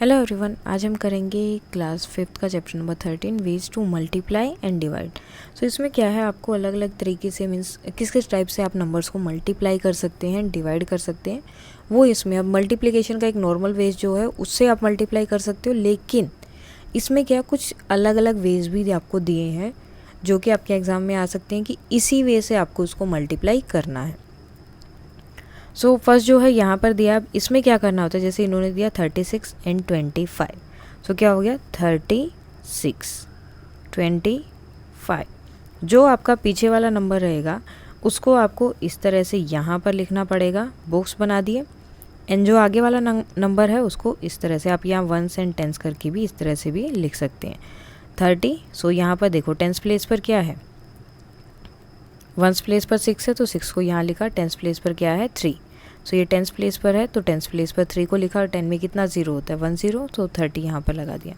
Hello everyone, आज हम करेंगे क्लास 5th का chapter number 13 ways to multiply and divide. So इसमें क्या है, आपको अलग अलग तरीके से मीन्स किस किस टाइप से आप नंबर्स को मल्टीप्लाई कर सकते हैं, डिवाइड कर सकते हैं। वो इसमें अब मल्टीप्लिकेशन का एक नॉर्मल वेज जो है उससे आप मल्टीप्लाई कर सकते हो, लेकिन इसमें क्या कुछ अलग अलग वेज भी आपको दिए हैं जो कि आपके एग्ज़ाम में आ सकते हैं कि इसी वे से आपको उसको मल्टीप्लाई करना है। सो फर्स्ट जो है यहाँ पर दिया, अब इसमें क्या करना होता है, जैसे इन्होंने दिया 36 एंड 25। सो क्या हो गया 36 25। जो आपका पीछे वाला नंबर रहेगा उसको आपको इस तरह से यहाँ पर लिखना पड़ेगा, बॉक्स बना दिए। एंड जो आगे वाला नंबर है उसको इस तरह से आप यहाँ वंस एंड टेंस करके भी इस तरह से भी लिख सकते हैं 30। सो यहाँ पर देखो टेंस प्लेस पर क्या है, वंस प्लेस पर 6 है तो 6 को यहाँ लिखा, टेंस प्लेस पर क्या है 3। सो ये टेंस प्लेस पर है तो टेंस प्लेस पर 3 को लिखा और 10 में कितना 0 होता है 1 0, तो 30 यहाँ पर लगा दिया।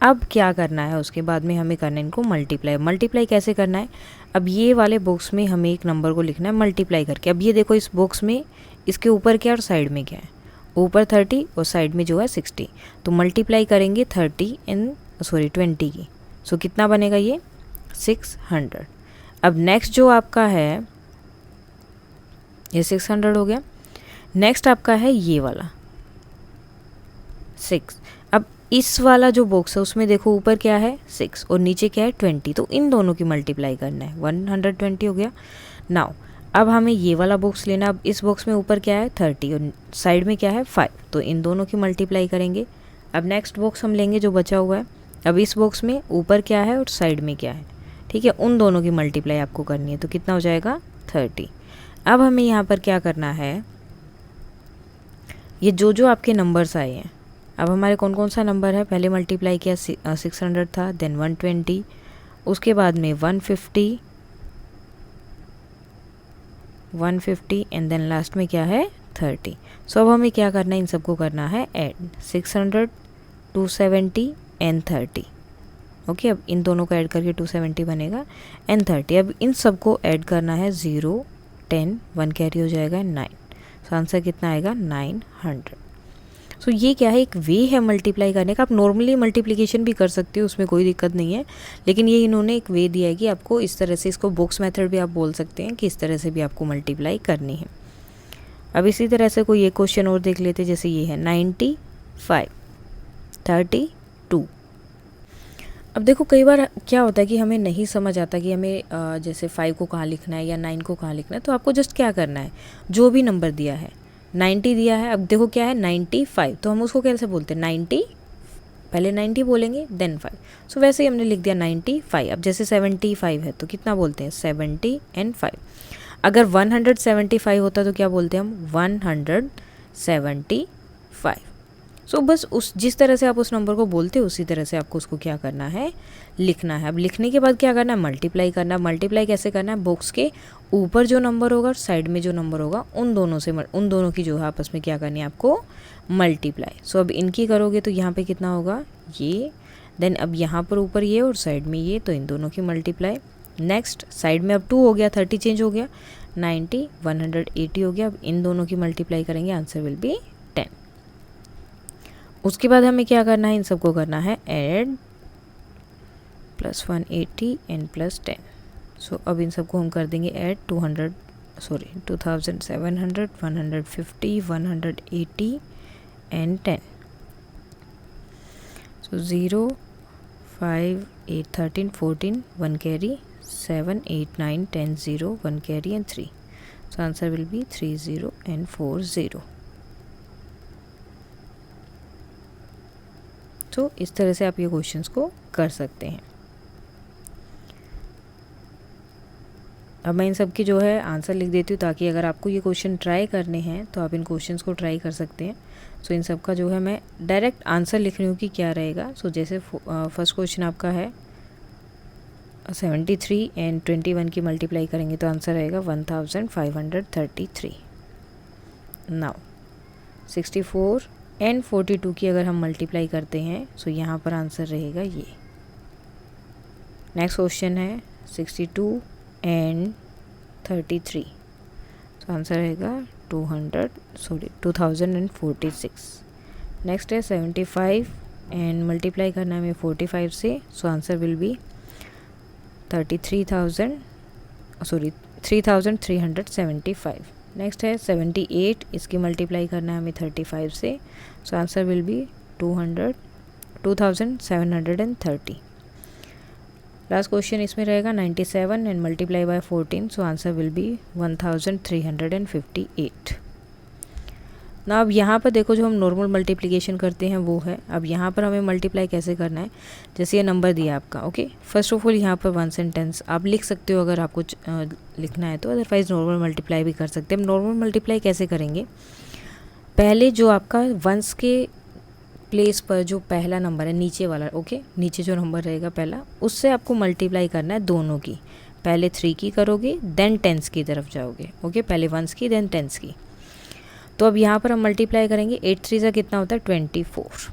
अब क्या करना है, उसके बाद में हमें करना है इनको मल्टीप्लाई। मल्टीप्लाई कैसे करना है, अब ये वाले बॉक्स में हमें एक नंबर को लिखना है मल्टीप्लाई करके। अब ये देखो इस बॉक्स में इसके ऊपर क्या और साइड में क्या है, ऊपर 30 और साइड में जो है 60। तो मल्टीप्लाई करेंगे 20 की। सो कितना बनेगा ये 600। अब नेक्स्ट जो आपका है ये 600 हो गया। नेक्स्ट आपका है ये वाला 6। अब इस वाला जो बॉक्स है उसमें देखो ऊपर क्या है 6 और नीचे क्या है 20, तो इन दोनों की मल्टीप्लाई करना है 120 हो गया। नाउ अब हमें ये वाला बॉक्स लेना। अब इस बॉक्स में ऊपर क्या है 30 और साइड में क्या है 5, तो इन दोनों की मल्टीप्लाई करेंगे। अब नेक्स्ट बॉक्स हम लेंगे जो बचा हुआ है। अब इस बॉक्स में ऊपर क्या है और साइड में क्या है, ठीक है, उन दोनों की मल्टीप्लाई आपको करनी है, तो कितना हो जाएगा 30। अब हमें यहाँ पर क्या करना है, ये जो आपके नंबर्स आए हैं, अब हमारे कौन कौन सा नंबर है, पहले मल्टीप्लाई किया 600 था, देन 120, उसके बाद में 150 एंड देन लास्ट में क्या है 30। सो अब हमें क्या करना है, इन सबको करना है ऐड, 600 270 एंड 30। ओके, अब इन दोनों को ऐड करके 270 बनेगा एंड 30। अब इन सबको ऐड करना है 0 10 1 कैरी हो जाएगा 9। सो आंसर कितना आएगा 900। सो ये क्या है, एक वे है मल्टीप्लाई करने का। आप नॉर्मली मल्टीप्लिकेशन भी कर सकते हो, उसमें कोई दिक्कत नहीं है, लेकिन ये इन्होंने एक वे दिया है कि आपको इस तरह से, इसको बॉक्स मेथड भी आप बोल सकते हैं, कि इस तरह से भी आपको मल्टीप्लाई करनी है। अब इसी तरह से कोई एक क्वेश्चन और देख लेते, जैसे ये है 95 32। अब देखो कई बार क्या होता है कि हमें नहीं समझ आता कि हमें जैसे 5 को कहाँ लिखना है या 9 को कहाँ लिखना है, तो आपको जस्ट क्या करना है, जो भी नंबर दिया है 90 दिया है, अब देखो क्या है 95, तो हम उसको कैसे बोलते हैं 90, पहले 90 बोलेंगे देन 5। सो वैसे ही हमने लिख दिया 95। अब जैसे 75 है तो कितना बोलते हैं 70 एंड 5। अगर 175 होता तो क्या बोलते हैं हम 175। सो बस उस जिस तरह से आप उस नंबर को बोलते हो उसी तरह से आपको उसको क्या करना है, लिखना है। अब लिखने के बाद क्या करना है, मल्टीप्लाई करना है। मल्टीप्लाई कैसे करना है, बॉक्स के ऊपर जो नंबर होगा और साइड में जो नंबर होगा उन दोनों की जो है आपस में क्या करनी है आपको, मल्टीप्लाई। सो अब इनकी करोगे तो यहाँ पे कितना होगा ये, देन अब यहाँ पर ऊपर ये और साइड में ये, तो इन दोनों की मल्टीप्लाई। नेक्स्ट साइड में अब 2 हो गया, 30 चेंज हो गया, 90 180 हो गया। अब इन दोनों की मल्टीप्लाई करेंगे, आंसर विल बी 10। उसके बाद हमें क्या करना है, इन सबको करना है ऐड, प्लस 180 एंड प्लस 10। सो अब इन सबको हम कर देंगे add 2700 150 180 and 10। So 0 5 8 13 14 1 carry 7 8 9 10 0 1 carry and 3। So answer will B 30 and 40। तो इस तरह से आप ये क्वेश्चंस को कर सकते हैं। अब मैं इन सब की जो है आंसर लिख देती हूँ, ताकि अगर आपको ये क्वेश्चन ट्राई करने हैं तो आप इन क्वेश्चंस को ट्राई कर सकते हैं। सो इन सब का जो है मैं डायरेक्ट आंसर लिख रही हूँ कि क्या रहेगा। सो जैसे फर्स्ट क्वेश्चन आपका है 73 एंड 21 की मल्टीप्लाई करेंगे तो आंसर रहेगा 1533। नाउ 64 एंड 42 की अगर हम मल्टीप्लाई करते हैं सो यहाँ पर आंसर रहेगा ये। नेक्स्ट क्वेश्चन है 62 एंड 33, तो आंसर रहेगा 2046। नेक्स्ट है 75 एंड मल्टीप्लाई करना है हमें 45 से, सो आंसर विल बी 3375। नेक्स्ट है 78, इसकी मल्टीप्लाई करना है हमें 35 से, सो answer will B 2730। Last question इसमें रहेगा 97 and multiply by 14, so answer will B 1358। ना अब यहाँ पर देखो जो हम नॉर्मल मल्टीप्लिकेशन करते हैं वो है। अब यहाँ पर हमें मल्टीप्लाई कैसे करना है, जैसे ये नंबर दिया आपका, ओके। फर्स्ट ऑफ ऑल यहाँ पर 1 सेंटेंस आप लिख सकते हो अगर आपको लिखना है तो, अदरवाइज नॉर्मल मल्टीप्लाई भी कर सकते हैं। हम नॉर्मल मल्टीप्लाई कैसे करेंगे, पहले जो आपका वंस के प्लेस पर जो पहला नंबर है नीचे वाला, ओके, नीचे जो नंबर रहेगा पहला, उससे आपको मल्टीप्लाई करना है दोनों की। पहले 3 की करोगे देन टेंस की तरफ जाओगे, ओके, पहले वंस की देन टेंस की। तो अब यहाँ पर हम मल्टीप्लाई करेंगे, 8 3 ज़ा कितना होता है 24,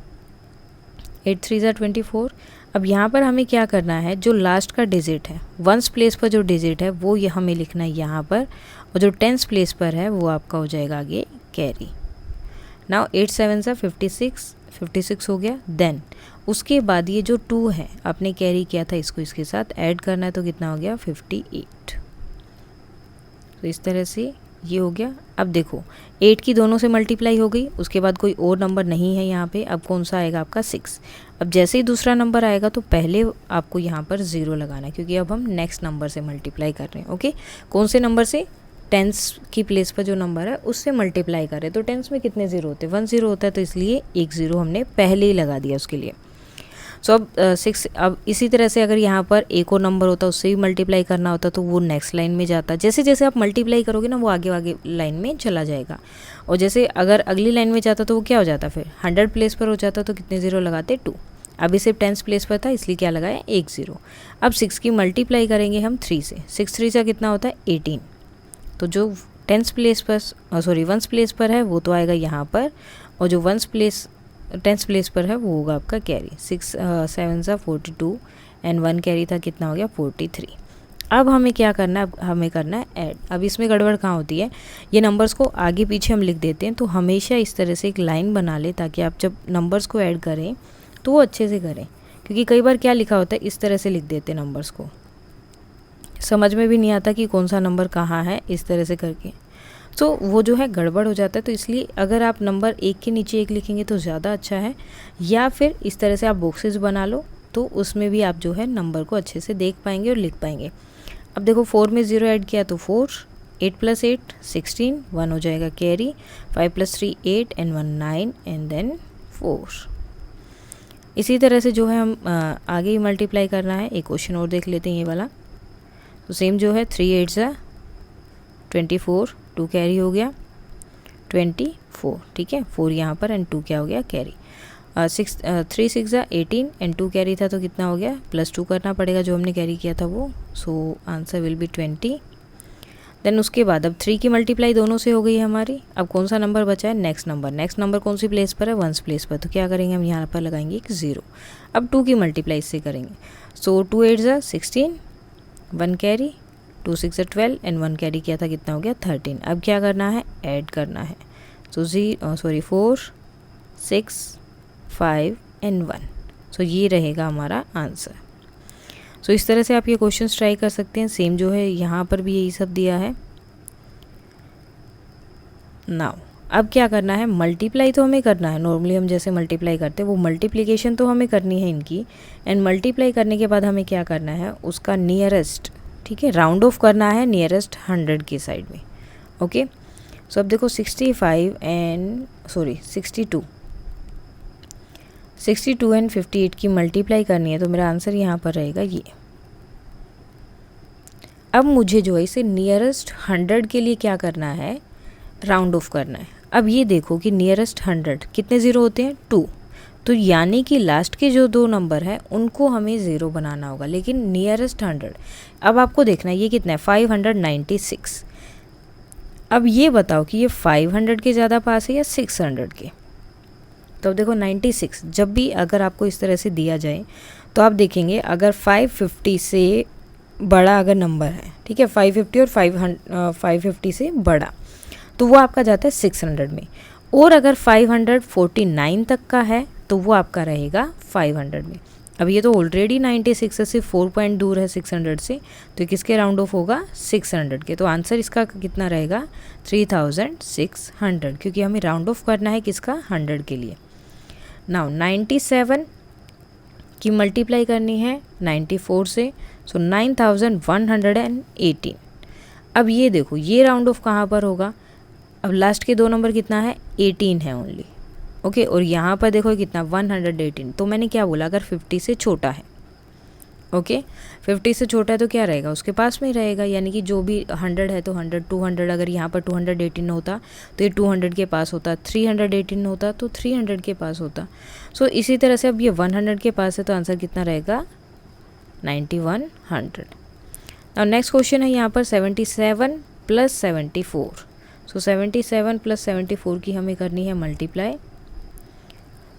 8 3 ज़ा 24। अब यहाँ पर हमें क्या करना है, जो लास्ट का डिजिट है वंस प्लेस पर जो डिजिट है वो ये हमें लिखना है यहाँ पर, और जो टेंस प्लेस पर है वो आपका हो जाएगा आगे कैरी। नाउ 8 7 ज़ा 56 हो गया। देन उसके बाद ये जो 2 है आपने कैरी किया था, इसको इसके साथ ऐड करना है, तो कितना हो गया 58। तो इस तरह से ये हो गया। अब देखो 8 की दोनों से मल्टीप्लाई हो गई, उसके बाद कोई और नंबर नहीं है यहाँ पे। अब कौन सा आएगा आपका 6। अब जैसे ही दूसरा नंबर आएगा तो पहले आपको यहाँ पर 0 लगाना है, क्योंकि अब हम नेक्स्ट नंबर से मल्टीप्लाई कर रहे हैं, ओके। कौन से नंबर से, टेंस की प्लेस पर जो नंबर है उससे मल्टीप्लाई करें। तो टेंस में कितने 0 होते हैं, 1 0 होता है, तो इसलिए 1 0 हमने पहले ही लगा दिया उसके लिए। सो अब 6। अब इसी तरह से अगर यहाँ पर एक और नंबर होता उससे भी मल्टीप्लाई करना होता तो वो नेक्स्ट लाइन में जाता। जैसे जैसे आप मल्टीप्लाई करोगे ना वो आगे आगे लाइन में चला जाएगा। और जैसे अगर अगली लाइन में जाता तो वो क्या हो जाता, फिर 100 प्लेस पर हो जाता तो कितने 0 लगाते 2। अभी सिर्फ टेंस प्लेस पर था इसलिए क्या लगाया 1 0। अब 6 की मल्टीप्लाई करेंगे हम 3 से, 6 3 का कितना होता है 18। तो जो टेंस प्लेस पर वंस प्लेस पर है वो तो आएगा यहाँ पर, और जो टेंस प्लेस पर है वो होगा आपका कैरी। 6 7 ज़ा 42 एंड 1 कैरी था, कितना हो गया 43। अब हमें क्या करना है, अब हमें करना है ऐड। अब इसमें गड़बड़ कहाँ होती है, ये नंबर्स को आगे पीछे हम लिख देते हैं, तो हमेशा इस तरह से एक लाइन बना ले ताकि आप जब नंबर्स को ऐड करें तो वो अच्छे से करें। क्योंकि कई बार क्या लिखा होता है इस तरह से लिख देते हैं नंबर्स को, समझ में भी नहीं आता कि कौन सा नंबर कहाँ है, इस तरह से करके तो वो जो है गड़बड़ हो जाता है। तो इसलिए अगर आप नंबर एक के नीचे एक लिखेंगे तो ज़्यादा अच्छा है, या फिर इस तरह से आप बॉक्सेस बना लो तो उसमें भी आप जो है नंबर को अच्छे से देख पाएंगे और लिख पाएंगे। अब देखो 4 में 0 ऐड किया तो 4, 8 + 8 16, 1 हो जाएगा कैरी, 5 + 3 8 एंड 1 9 एंड देन 4। इसी तरह से जो है हम आगे ही मल्टीप्लाई करना है। एक क्वेश्चन और देख लेते हैं ये वाला। तो सेम जो है 3 8 ज़ा 24, 2 कैरी हो गया 24, ठीक है, 4 यहाँ पर एंड 2 क्या हो गया कैरी। 3 6 ज़ा 18 एंड 2 कैरी था तो कितना हो गया +2 करना पड़ेगा जो हमने कैरी किया था वो, so answer will be 20। Then उसके बाद अब 3 की मल्टीप्लाई दोनों से हो गई है हमारी। अब कौन सा नंबर बचा है, नेक्स्ट नंबर कौन सी प्लेस पर है, वंस प्लेस पर, तो क्या करेंगे हम यहाँ पर लगाएंगे एक 0। अब 2 की मल्टीप्लाई इससे करेंगे, सो 2 8 ज़ा 16, 1 कैरी, 2 6 ज़ा 12 एंड 1 कैरी किया था, कितना हो गया 13। अब क्या करना है, ऐड करना है, सो 4 6 5 एंड 1, सो ये रहेगा हमारा आंसर। सो इस तरह से आप ये क्वेश्चंस ट्राई कर सकते हैं। सेम जो है यहाँ पर भी यही सब दिया है। नाउ अब क्या करना है, मल्टीप्लाई तो हमें करना है, नॉर्मली हम जैसे मल्टीप्लाई करते हैं वो मल्टीप्लिकेशन तो हमें करनी है इनकी। एंड मल्टीप्लाई करने के बाद हमें क्या करना है, उसका नियरेस्ट, ठीक है, राउंड ऑफ करना है नियरेस्ट 100 की साइड में, ओके। सो अब देखो 62 एंड 58 की मल्टीप्लाई करनी है, तो मेरा आंसर यहाँ पर रहेगा ये। अब मुझे जो है इसे नियरेस्ट 100 के लिए क्या करना है, राउंड ऑफ करना है। अब ये देखो कि नियरेस्ट 100 कितने 0 होते हैं 2, तो यानी कि लास्ट के जो 2 नंबर है उनको हमें 0 बनाना होगा, लेकिन नियरेस्ट 100। अब आपको देखना है ये कितना है 596। अब ये बताओ कि ये 500 के ज़्यादा पास है या 600 के। तो अब देखो 96 जब भी अगर आपको इस तरह से दिया जाए तो आप देखेंगे अगर 550 से बड़ा अगर नंबर है, ठीक है, 550 और 550 से बड़ा, तो वो आपका जाता है 600 में। और अगर 549 तक का है तो वो आपका रहेगा 500 में। अब ये तो ऑलरेडी 96 है, सिर्फ 4 पॉइंट दूर है 600 से, तो किसके राउंड ऑफ होगा 600 के। तो आंसर इसका कितना रहेगा 3600, क्योंकि हमें राउंड ऑफ करना है किसका 100 के लिए। नाउ 97 की मल्टीप्लाई करनी है 94 से, सो 9118। अब ये देखो ये राउंड ऑफ कहाँ पर होगा, अब लास्ट के दो नंबर कितना है 18 है ओनली, ओके। और यहाँ पर देखो कितना 118, तो मैंने क्या बोला अगर 50 से छोटा है, ओके 50 से छोटा है तो क्या रहेगा उसके पास में ही रहेगा, यानी कि जो भी 100 है तो 100 200, अगर यहाँ पर 218 होता तो ये 200 के पास होता, 318 होता तो 300 के पास होता। सो इसी तरह से अब ये 100 के पास है तो आंसर कितना रहेगा 9100। अब नेक्स्ट क्वेश्चन है यहाँ पर 77 प्लस 74। सो 77 प्लस 74 की हमें करनी है multiply.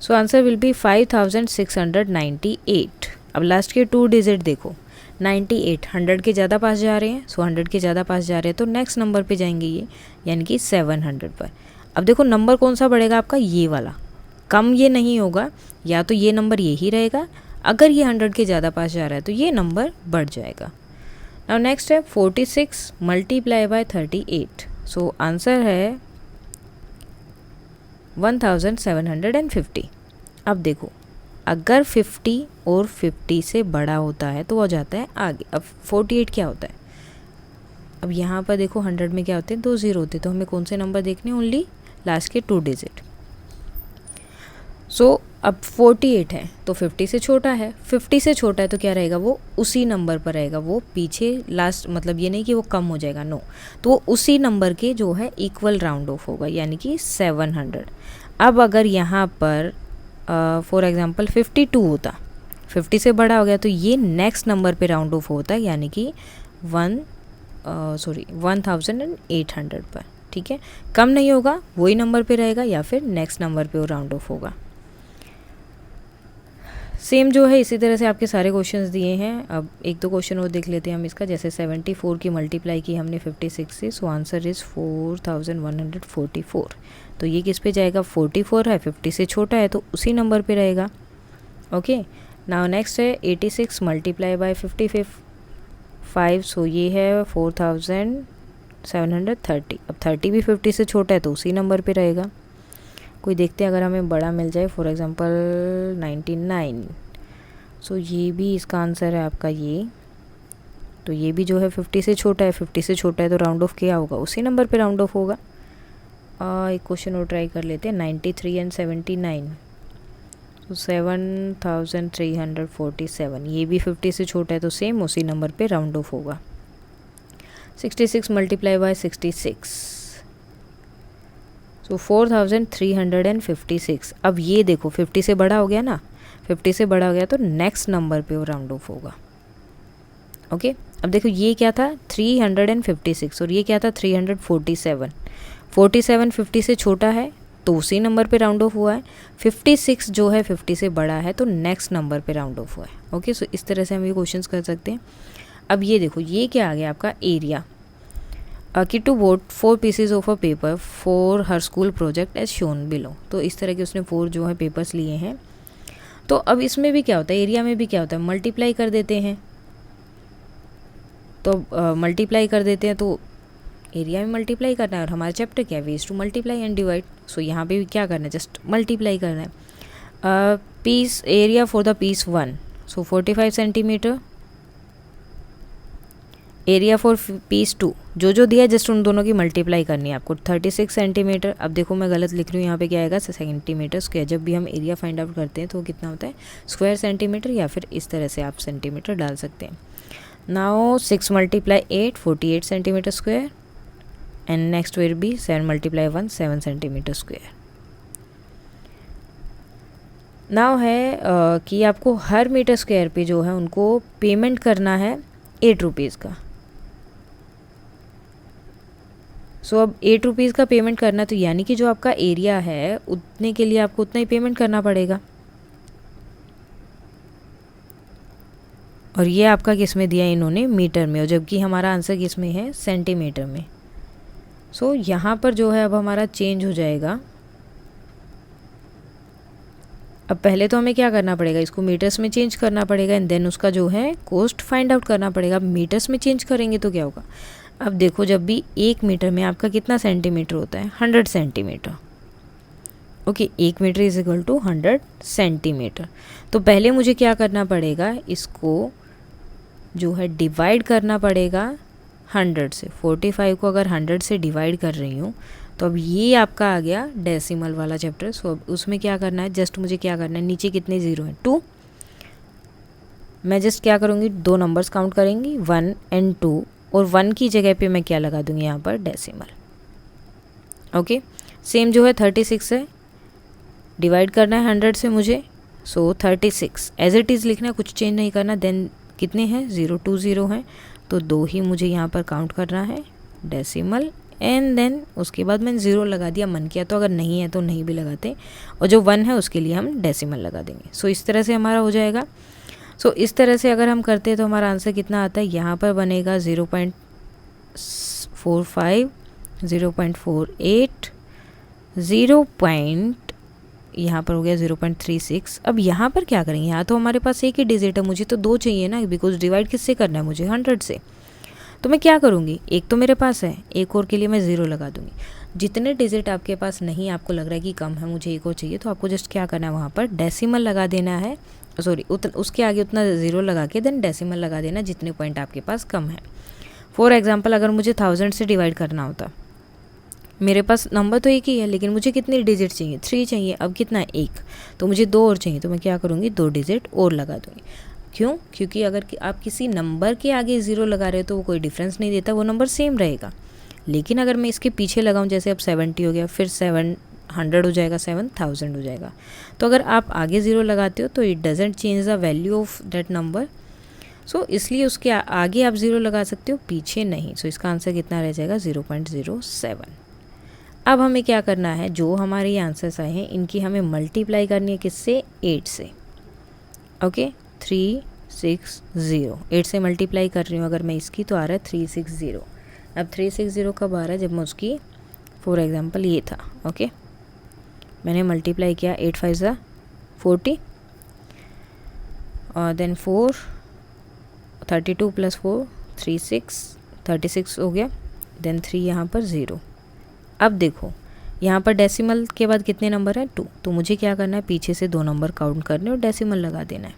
So answer will B 5698। अब लास्ट के 2 डिजिट देखो 98 100 के ज़्यादा पास जा रहे हैं, सो 100 के ज़्यादा पास जा रहे हैं तो नेक्स्ट नंबर पे जाएंगे ये, यानी कि 700 पर। अब देखो नंबर कौन सा बढ़ेगा आपका, ये वाला, कम ये नहीं होगा, या तो ये नंबर यही रहेगा, अगर ये 100 के ज़्यादा पास जा रहा है तो ये नंबर बढ़ जाएगा। नाउ नेक्स्ट है 46 मल्टीप्लाई बाय 38। सो आंसर है 1750। अब देखो अगर 50 और 50 से बड़ा होता है तो वो जाता है आगे। अब 48 क्या होता है, अब यहाँ पर देखो 100 में क्या होते हैं 2 0 होते हैं, तो हमें कौन से नंबर देखने, ओनली लास्ट के 2 डिजिट। सो अब 48 है तो 50 से छोटा है, 50 से छोटा है तो क्या रहेगा वो उसी नंबर पर रहेगा, वो पीछे लास्ट, मतलब ये नहीं कि वो कम हो जाएगा, नो, तो वो उसी नंबर के जो है इक्वल राउंड ऑफ होगा, यानी कि 700। अब अगर यहाँ पर फॉर एग्जांपल 52 होता, 50 से बड़ा हो गया तो ये नेक्स्ट नंबर पे राउंड ऑफ होता है, यानी कि 1800 पर, ठीक है। कम नहीं होगा, वही नंबर पे रहेगा या फिर नेक्स्ट नंबर पे वो राउंड ऑफ होगा। सेम जो है इसी तरह से आपके सारे क्वेश्चंस दिए हैं। अब एक दो क्वेश्चन और देख लेते हैं हम इसका। जैसे 74 की मल्टीप्लाई की हमने 56 से, सो आंसर इज़ 4144। तो ये किस पे जाएगा, 44 है, 50 से छोटा है तो उसी नंबर पे रहेगा, ओके। नाउ नेक्स्ट है 86 मल्टीप्लाई बाय 55, सो ये है 4730। अब 30 भी 50 से छोटा है तो उसी नंबर पे रहेगा। कोई देखते हैं अगर हमें बड़ा मिल जाए, फॉर एग्जांपल 99, सो ये भी इसका आंसर है आपका ये। तो ये भी जो है 50 से छोटा है, 50 से छोटा है तो राउंड ऑफ क्या होगा, उसी नंबर पे राउंड ऑफ होगा। एक क्वेश्चन और ट्राई कर लेते हैं, 93 एंड 79, तो 7347, ये भी 50 से छोटा है तो सेम उसी नंबर पे राउंड ऑफ होगा। 66 मल्टीप्लाई बाय 66, सो 4356। अब ये देखो 50 से बड़ा हो गया ना, 50 से बड़ा हो गया तो नेक्स्ट नंबर पे वो राउंड ऑफ होगा, ओके। अब देखो ये क्या था 356 और ये क्या था 347। 47 50 से छोटा है तो उसी नंबर पे राउंड ऑफ हुआ है। 56 जो है 50 से बड़ा है तो नेक्स्ट नंबर पे राउंड ऑफ हुआ है, ओके। सो इस तरह से हम ये क्वेश्चंस कर सकते हैं। अब ये देखो ये क्या आ गया आपका area. Kitu bought 4 pieces of a paper for her school project as shown below। तो इस तरह के उसने 4 जो है पेपर्स लिए हैं। तो अब इसमें भी क्या होता है, एरिया में भी क्या होता है, मल्टीप्लाई कर देते हैं। तो मल्टीप्लाई कर देते हैं तो एरिया में मल्टीप्लाई करना है, और हमारा चैप्टर क्या है, ways to multiply and divide. So यहाँ पे भी क्या करना है, जस्ट मल्टीप्लाई करना है। Piece area for the piece 1, so 45 centimetre. Area for piece 2, जो दिया है जस्ट उन दोनों की मल्टीप्लाई करनी है आपको, 36 सेंटीमीटर। अब देखो मैं गलत लिख रही हूँ, यहाँ पे क्या आएगा सेंटीमीटर स्क्वायर। जब भी हम एरिया फाइंड आउट करते हैं तो कितना होता है स्क्वायर सेंटीमीटर, या फिर इस तरह से आप सेंटीमीटर डाल सकते हैं। Now 6 multiply 8 48 centimetre square, and next will be 7 multiply 1 7 centimetre square. Now है कि आपको हर मीटर स्क्वायर पे जो है उनको पेमेंट करना है 8 रुपीज़ का। सो अब 8 रुपीज़ का पेमेंट करना, तो यानी कि जो आपका एरिया है उतने के लिए आपको उतना ही पेमेंट करना पड़ेगा। और ये आपका किस में दिया इन्होंने, मीटर में, और जबकि हमारा आंसर किस में है, सेंटीमीटर में। सो यहाँ पर जो है अब हमारा चेंज हो जाएगा, अब पहले तो हमें क्या करना पड़ेगा, इसको मीटर्स में चेंज करना पड़ेगा एंड देन उसका जो है कॉस्ट फाइंड आउट करना पड़ेगा। अब मीटर्स में चेंज करेंगे तो क्या होगा, अब देखो जब भी 1 मीटर में आपका कितना सेंटीमीटर होता है, 100 centimetre. Okay, 1 metre is equal to 100 centimetre. तो पहले मुझे क्या करना पड़ेगा, इसको जो है डिवाइड करना पड़ेगा 100 से। 45 को अगर 100 से डिवाइड कर रही हूँ तो अब ये आपका आ गया डेसिमल वाला चैप्टर। सो अब उसमें क्या करना है, जस्ट मुझे क्या करना है, नीचे कितने ज़ीरो हैं, 2। मैं जस्ट क्या करूँगी, 2 नंबर्स काउंट करेंगी, 1 एंड 2, और 1 की जगह पे मैं क्या लगा दूँगी यहाँ पर, डेसिमल। ओके, सेम जो है 36 है, डिवाइड करना है 100 से मुझे। सो 36 एज इट इज़ लिखना है, कुछ चेंज नहीं करना। देन कितने हैं, 020 हैं, तो 2 ही मुझे यहाँ पर काउंट करना है, डेसिमल। एंड देन उसके बाद मैंने 0 लगा दिया, मन किया तो, अगर नहीं है तो नहीं भी लगाते, और जो 1 है उसके लिए हम डेसिमल लगा देंगे। सो इस तरह से हमारा हो जाएगा। सो इस तरह से अगर हम करते हैं तो हमारा आंसर कितना आता है, यहाँ पर बनेगा 0.45, 0.48, 0. यहाँ पर हो गया 0.36। अब यहाँ पर क्या करेंगे, यहाँ तो हमारे पास एक ही डिजिट है, मुझे तो 2 चाहिए ना, बिकॉज डिवाइड किससे करना है मुझे, 100 से। तो मैं क्या करूँगी, एक तो मेरे पास है, एक और के लिए मैं 0 लगा दूँगी। जितने डिजिट आपके पास नहीं, आपको लग रहा है कि कम है, मुझे एक और चाहिए, तो आपको जस्ट क्या करना है, वहाँ पर डेसिमल लगा देना है, सॉरी उसके आगे उतना 0 लगा के देन डेसिमल लगा देना जितने पॉइंट आपके पास कम है। फॉर एग्जाम्पल अगर मुझे 1000 से डिवाइड करना होता, मेरे पास नंबर तो एक ही है, लेकिन मुझे कितने डिजिट चाहिए, 3 चाहिए। अब कितना है, 1, तो मुझे 2 और चाहिए, तो मैं क्या करूँगी, 2 डिजिट और लगा दूँगी। क्यों, क्योंकि अगर आप किसी नंबर के आगे 0 लगा रहे हो तो वो कोई डिफरेंस नहीं देता, वो नंबर सेम रहेगा। लेकिन अगर मैं इसके पीछे लगाऊँ, जैसे अब 70 हो गया, फिर 700 हो जाएगा, 7000 हो जाएगा, तो अगर आप आगे 0 लगाते हो तो it doesn't change the value of that number. So इसलिए उसके आगे आप 0 लगा सकते हो, पीछे नहीं। सो इसका आंसर कितना रह जाएगा, 0.07। अब हमें क्या करना है, जो हमारे ये आंसर्स आए हैं इनकी हमें मल्टीप्लाई करनी है, किससे, 8 से। ओके, 360, 8 से मल्टीप्लाई कर रही हूँ अगर मैं इसकी, तो आ रहा है 360। अब 360 कब आ रहा है, जब मैं उसकी, फॉर एग्जांपल ये था, ओके, मैंने मल्टीप्लाई किया, 8 5 ज़ा 40, और देन 4, 32 + 4 36 हो गया, देन 3 यहाँ पर 0। अब देखो यहाँ पर डेसिमल के बाद कितने नंबर हैं, 2, तो मुझे क्या करना है, पीछे से 2 नंबर काउंट करने और डेसिमल लगा देना है।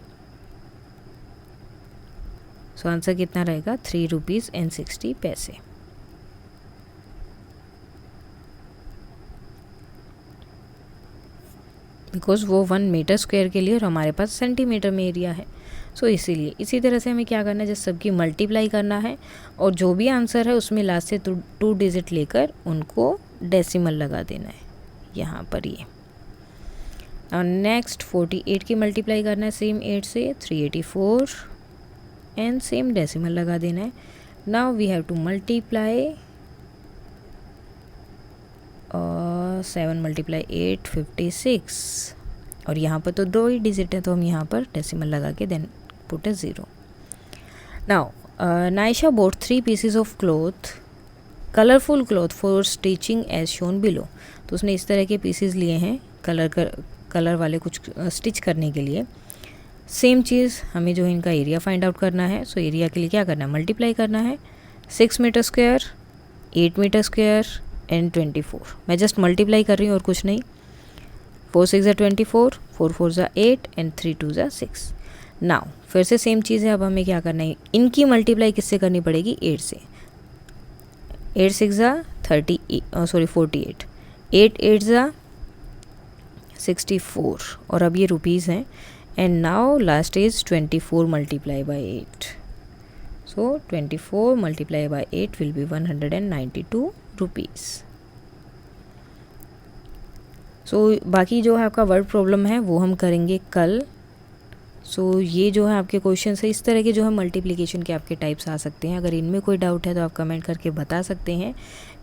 सो आंसर कितना रहेगा, 3 रुपीज़ एंड 60 पैसे। बिकॉज वो 1 मीटर स्क्वायर के लिए और हमारे पास सेंटीमीटर में एरिया है। सो इसीलिए इसी तरह से हमें क्या करना है, जस्ट सबकी मल्टीप्लाई करना है, और जो भी आंसर है उसमें लास्ट से 2 डिजिट लेकर उनको डेसिमल लगा देना है यहाँ पर ये। और नेक्स्ट 48 की मल्टीप्लाई करना है सेम 8 से, 384, एंड सेम डेसिमल लगा देना है। Now we have to multiply 7 × 8 56, और यहाँ पर तो 2 ही डिजिट है, तो हम यहाँ पर डेसिमल लगा के then put a 0। Now Naisha bought 3 pieces of cloth, colourful cloth for stitching as shown below. तो उसने इस तरह के पीसेस लिए हैं कलर वाले कुछ स्टिच करने के लिए। सेम चीज़ हमें जो है इनका एरिया फाइंड आउट करना है। सो एरिया के लिए क्या करना है, मल्टीप्लाई करना है, 6 metre square, 8 metre square and 24। मैं जस्ट मल्टीप्लाई कर रही हूँ और कुछ नहीं। 4 6 = 24, 4 4 = 8 एंड 3 2 = 6। नाउ फिर से सेम चीज़ है, अब हमें क्या करना है, इनकी मल्टीप्लाई किससे करनी पड़ेगी, 8 से। 8 6 = 48, 8 8 = 64, और अब ये रुपीज़ हैं। And now last is 24 × 8। So 24 × 8 will be 192 rupees. So बाकी जो है आपका वर्ड प्रॉब्लम है वो हम करेंगे कल। सो ये जो है आपके क्वेश्चन है, इस तरह के जो है मल्टीप्लिकेशन के आपके टाइप्स आ सकते हैं। अगर इनमें कोई डाउट है तो आप कमेंट करके बता सकते हैं।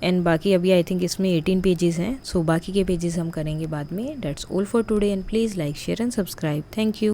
एंड बाकी अभी आई थिंक इसमें 18 पेजेस हैं, सो बाकी के पेजेस हम करेंगे बाद में। That's all for today and please like, share and subscribe. Thank you.